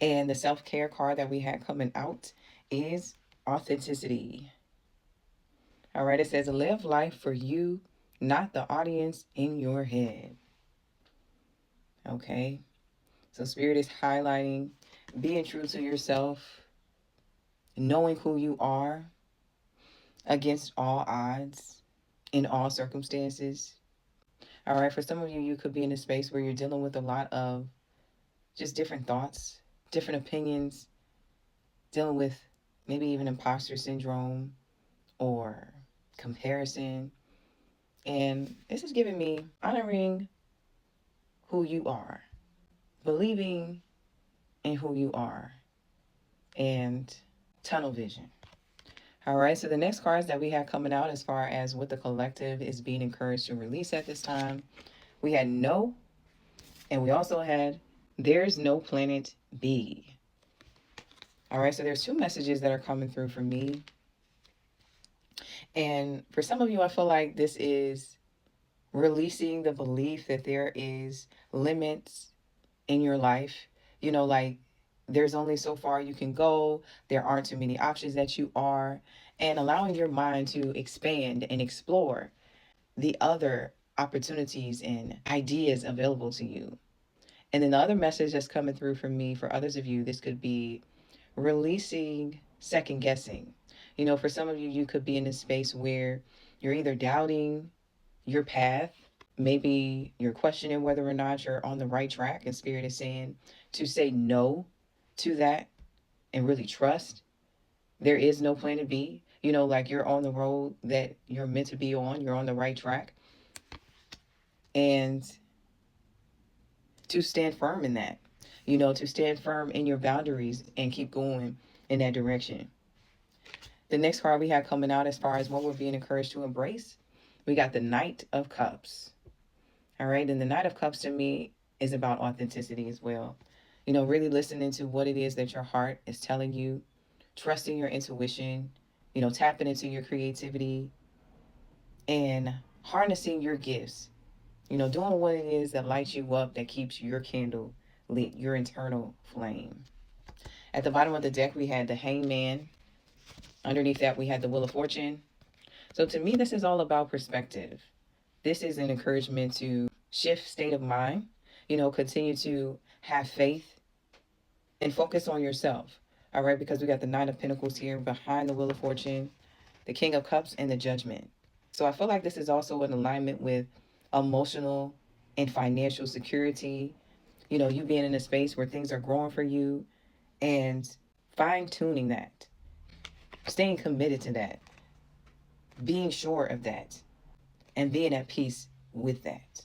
And the self-care card that we had coming out is authenticity. All right, it says live life for you, not the audience in your head. Okay, so Spirit is highlighting being true to yourself, knowing who you are against all odds, in all circumstances. All right, for some of you, you could be in a space where you're dealing with a lot of just different thoughts, different opinions, dealing with maybe even imposter syndrome or comparison. And this is giving me honoring who you are, believing in who you are, and tunnel vision. All right, so the next cards that we have coming out as far as what the collective is being encouraged to release at this time, we had no, and we also had there's no planet B. All right, so there's two messages that are coming through for me. And for some of you, I feel like this is releasing the belief that there is limits in your life. Like there's only so far you can go. There aren't too many options that you are, and allowing your mind to expand and explore the other opportunities and ideas available to you. And then the other message that's coming through for me, for others of you, this could be releasing second guessing. For some of you, you could be in a space where you're either doubting your path, maybe you're questioning whether or not you're on the right track, and Spirit is saying to say no to that and really trust there is no plan B. Like you're on the road that you're meant to be on, you're on the right track, and to stand firm in that, to stand firm in your boundaries and keep going in that direction. The next card we have coming out as far as what we're being encouraged to embrace, we got the Knight of Cups. All right. And the Knight of Cups to me is about authenticity as well. Really listening to what it is that your heart is telling you, trusting your intuition, tapping into your creativity and harnessing your gifts, doing what it is that lights you up, that keeps your candle lit, your internal flame. At the bottom of the deck, we had the Hangman. Underneath that, we had the Wheel of Fortune. So to me, this is all about perspective. This is an encouragement to shift state of mind, continue to have faith and focus on yourself. All right, because we got the Nine of Pentacles here behind the Wheel of Fortune, the King of Cups, and the Judgment. So I feel like this is also in alignment with emotional and financial security. You being in a space where things are growing for you and fine tuning that, staying committed to that, being sure of that, and being at peace with that.